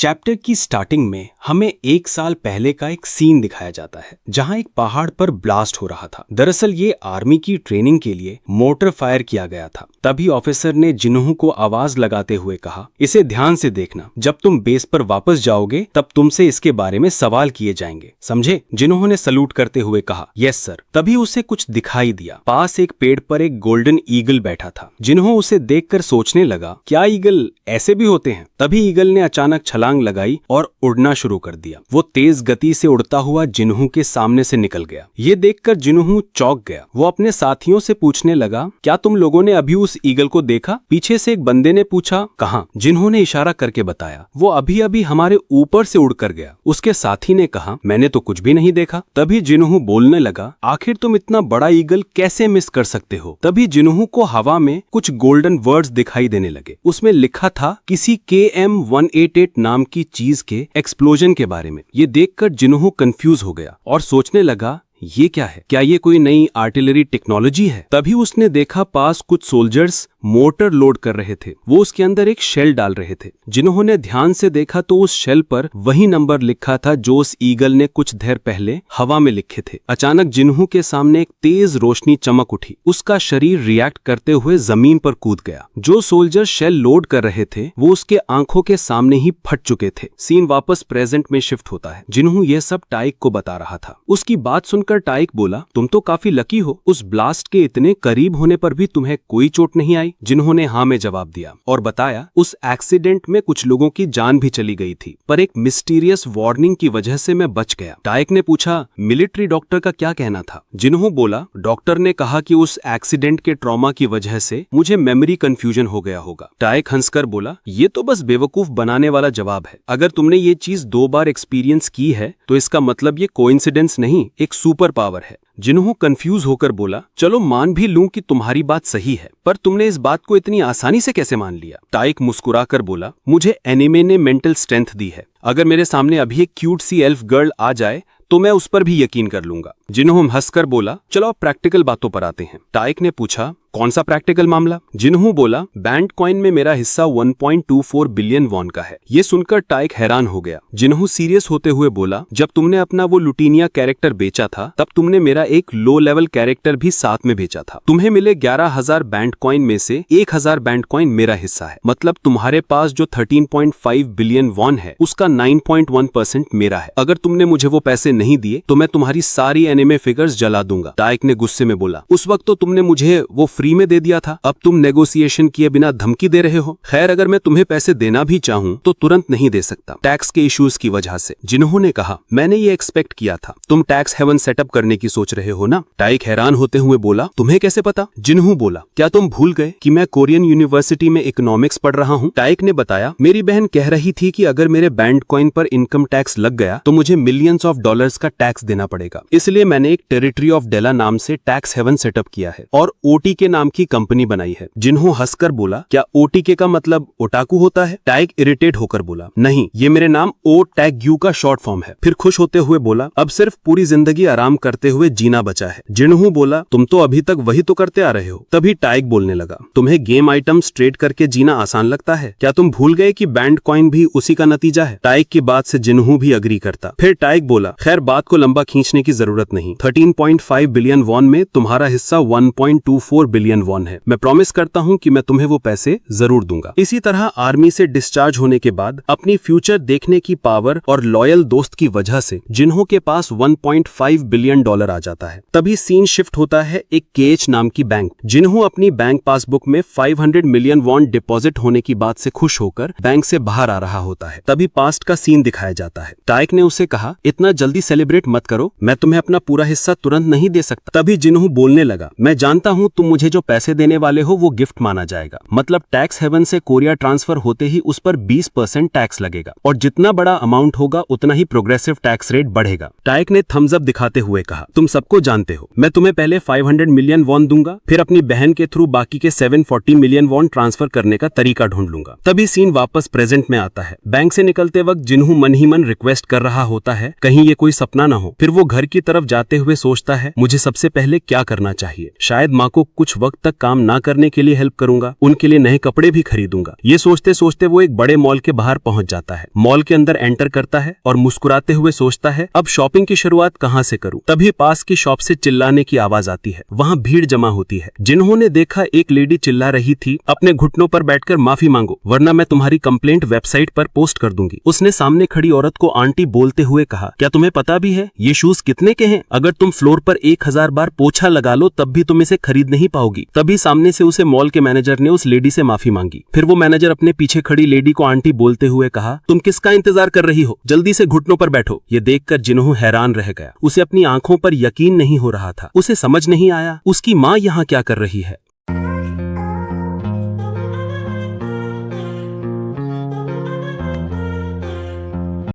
Chapter की starting में हमें 1 साल पहले का एक सीन दिखाया जाता है जहां एक पहाड़ पर ब्लास्ट हो रहा था। दरअसल ये आर्मी की ट्रेनिंग के लिए मोर्टर फायर किया गया था। तभी ऑफिसर ने जिन्हों को आवाज लगाते हुए कहा, इसे ध्यान से देखना, जब तुम बेस पर वापस जाओगे तब तुमसे इसके बारे में सवाल किए जाएंगे, समझे? जिन्हों ने सलूट करते हुए कहा, यस सर। तभी उसे कुछ दिखाई दिया। पास एक पेड़ पर एक गोल्डन ईगल बैठा था। जिन्हों उसे देखकर सोचने लगा, क्या ईगल ऐसे भी होते हैं? तभी ईगल ने अचानक छलांग लगाई और उड़ना शुरू कर दिया। वो तेज गति से उड़ता हुआ जिन्हों के सामने से निकल गया। ये देखकर जिन्हों चौंक गया। वो अपने साथियों से पूछने लगा, क्या तुम लोगों ने अभी उस ईगल को देखा? पीछे से एक बंदे ने पूछा, कहां? जिन्हों ने इशारा करके बताया, वो अभी अभी हमारे ऊपर से उड़कर गया। उसके साथी ने कहा, मैंने तो कुछ भी नहीं देखा। तभी जिन्हों बोलने लगा, आखिर तुम इतना बड़ा ईगल कैसे मिस कर सकते हो? तभी जिन्हों को हवा में कुछ गोल्डन वर्ड्स दिखाई देने लगे। उसमें लिखा था किसी KM-188 नाम की चीज के एक्सप्लोजन के बारे में। ये देखकर जिन्हों कंफ्यूज हो गया और सोचने लगा, ये क्या है? क्या ये कोई नई आर्टिलरी टेक्नोलॉजी है? तभी उसने देखा पास कुछ सोल्जर्स मोटर लोड कर रहे थे। वो उसके अंदर एक शेल डाल रहे थे। जिन्होंने ध्यान से देखा तो उस शेल पर वही नंबर लिखा था जो उस ईगल ने कुछ देर पहले हवा में लिखे थे। अचानक जिन्हों के सामने एक तेज रोशनी चमक उठी। उसका शरीर रिएक्ट करते हुए जमीन पर कूद गया। जो सोल्जर शेल लोड कर रहे थे वो उसके आंखों के सामने ही फट चुके थे। सीन वापस प्रेजेंट में शिफ्ट होता है। जिन्हों ये सब टाइक को बता रहा था। उसकी बात सुनकर टाइक बोला, तुम तो काफी लकी हो, उस ब्लास्ट के इतने करीब होने पर भी तुम्हें कोई चोट नहीं आई। जिन्होंने हाँ में जवाब दिया और बताया, उस एक्सीडेंट में कुछ लोगों की जान भी चली गई थी, पर एक मिस्टीरियस वार्निंग की वजह से मैं बच गया। टाइक ने पूछा, मिलिट्री डॉक्टर का क्या कहना था? जिन्हों बोला, डॉक्टर ने कहा कि उस एक्सीडेंट के ट्रॉमा की वजह से मुझे मेमोरी कंफ्यूजन हो गया होगा। टाइक हंसकर बोला, ये तो बस बेवकूफ बनाने वाला जवाब है। अगर तुमने ये चीज 2 बार एक्सपीरियंस की है तो इसका मतलब ये कोइंसिडेंस नहीं, एक सुपर पावर है। जिन्हों कंफ्यूज होकर बोला, चलो मान भी लूं कि तुम्हारी बात सही है, पर तुमने इस बात को इतनी आसानी से कैसे मान लिया? टाइक मुस्कुराकर बोला, मुझे एनिमे ने मेंटल स्ट्रेंथ दी है। अगर मेरे सामने अभी एक क्यूट सी एल्फ गर्ल आ जाए तो मैं उस पर भी यकीन कर लूंगा। जिन्हों हंसकर बोला, चलो अब प्रैक्टिकल बातों पर आते हैं। टाइक ने पूछा, कौन सा प्रैक्टिकल मामला? जिन्हों बोला, बैंड कॉइन में मेरा हिस्सा 1.24 बिलियन वॉन का है। ये सुनकर टाइक हैरान हो गया। जिन्हों सीरियस होते हुए बोला, जब तुमने अपना वो लुटीनिया कैरेक्टर बेचा था तब तुमने मेरा एक लो लेवल कैरेक्टर भी साथ में बेचा था। तुम्हें मिले 11,000 बैंड कॉइन में से 1,000 बैंड कॉइन मेरा हिस्सा है। मतलब तुम्हारे पास जो 13.5 बिलियन वॉन है उसका 9.1% मेरा है। अगर तुमने मुझे वो पैसे नहीं दिए तो मैं तुम्हारी सारी एनिमे फिगर्स जला दूंगा। टाइक ने गुस्से में बोला, उस वक्त तो तुमने मुझे वो फ्री में दे दिया था, अब तुम नेगोशिएशन किए बिना धमकी दे रहे हो। खैर, अगर मैं तुम्हें पैसे देना भी चाहूं तो तुरंत नहीं दे सकता, टैक्स के इश्यूज की वजह से। जिन्हों ने कहा, मैंने ये एक्सपेक्ट किया था, तुम टैक्स हेवन सेटअप करने की सोच रहे हो ना? टाइक हैरान होते हुए बोला, तुम्हें कैसे पता? जिन्हों बोला, क्या तुम भूल गए कि मैं कोरियन यूनिवर्सिटी में इकोनॉमिक्स पढ़ रहा हूँ? टाइक ने बताया, मेरी बहन कह रही थी कि अगर मेरे बैंड कॉइन पर इनकम टैक्स लग गया तो मुझे मिलियंस ऑफ डॉलर्स का टैक्स देना पड़ेगा। इसलिए मैंने एक टेरिटरी ऑफ डेला नाम से टैक्स हेवन सेटअप किया है और OTK नाम की कंपनी बनाई है। जिन्हों हंसकर बोला, क्या OTK का मतलब ओटाकू होता है? टाइक इरिटेट होकर बोला, नहीं, ये मेरे नाम O-T-A-G-U का शॉर्ट फॉर्म है। फिर खुश होते हुए बोला, अब सिर्फ पूरी जिंदगी आराम करते हुए जीना बचा है। जिन्हों बोला, तुम तो अभी तक वही तो करते आ रहे हो। तभी टाइक बोलने लगा, तुम्हें गेम आइटम्स ट्रेड करके जीना आसान लगता है? क्या तुम भूल गए कि बैंड कॉइन भी उसी का नतीजा है? टाइक की बात से जिन्हों भी अग्री करता। फिर टाइक बोला, खैर बात को लंबा खींचने की जरूरत नहीं। 13.5 बिलियन वॉन में तुम्हारा हिस्सा 1.24 बिलियन वॉन है। मैं प्रॉमिस करता हूं कि मैं तुम्हें वो पैसे जरूर दूंगा। इसी तरह आर्मी से डिस्चार्ज होने के बाद अपनी फ्यूचर देखने की पावर और लॉयल दोस्त की वजह से जिन्हों के पास 1.5 बिलियन डॉलर आ जाता है। तभी सीन शिफ्ट होता है एक KH नाम की बैंक। जिन्हों अपनी बैंक पासबुक में 500 मिलियन वॉन डिपॉजिट होने की बात से खुश होकर बैंक से बाहर आ रहा होता है। तभी पास्ट का सीन दिखाया जाता है। टाइक ने उसे कहा, इतना जल्दी सेलिब्रेट मत करो, मैं तुम्हें अपना पूरा हिस्सा तुरंत नहीं दे सकता। तभी जिन्हों बोलने लगा, मैं जानता हूं तुम मुझे जो पैसे देने वाले हो वो गिफ्ट माना जाएगा। मतलब टैक्स हेवन से कोरिया ट्रांसफर होते ही उस पर 20% टैक्स लगेगा और जितना बड़ा अमाउंट होगा उतना ही प्रोग्रेसिव टैक्स रेट बढ़ेगा। टाइक ने थम्स अप दिखाते हुए कहा, तुम सबको जानते हो, मैं तुम्हें पहले 500 मिलियन वॉन दूंगा, फिर अपनी बहन के थ्रू बाकी के 740 मिलियन वॉन ट्रांसफर करने का तरीका ढूंढ लूंगा। तभी सीन वापस प्रेजेंट में आता है। बैंक से निकलते वक्त जिन्हों मन ही मन रिक्वेस्ट कर रहा होता है, कहीं ये कोई सपना ना हो। फिर वो घर की तरफ जाते हुए सोचता है, मुझे सबसे पहले क्या करना चाहिए। शायद माँ को कुछ वक्त तक काम ना करने के लिए हेल्प करूंगा, उनके लिए नए कपड़े भी खरीदूंगा। ये सोचते सोचते वो एक बड़े मॉल के बाहर पहुंच जाता है। मॉल के अंदर एंटर करता है और मुस्कुराते हुए सोचता है, अब शॉपिंग की शुरुआत कहाँ से करूं। तभी पास की शॉप से चिल्लाने की आवाज आती है। वहाँ भीड़ जमा होती है। जिन्होंने देखा एक लेडी चिल्ला रही थी, अपने घुटनों पर बैठकर माफी मांगो वरना मैं तुम्हारी कंप्लेंट वेबसाइट पर पोस्ट कर दूंगी। उसने सामने खड़ी औरत को आंटी बोलते हुए कहा, क्या तुम्हें पता भी है ये शूज कितने के हैं? अगर तुम फ्लोर पर 1000 बार पोछा लगा लो तब भी तुम इसे खरीद नहीं पाओगी। तभी सामने से उसे मॉल के मैनेजर ने उस लेडी से माफी मांगी। फिर वो मैनेजर अपने पीछे खड़ी लेडी को आंटी बोलते हुए कहा, तुम किसका इंतजार कर रही हो, जल्दी से घुटनों पर बैठो। ये देखकर जिन्हों हैरान रह गया। उसे अपनी आंखों पर यकीन नहीं हो रहा था। उसे समझ नहीं आया उसकी माँ यहाँ क्या कर रही है।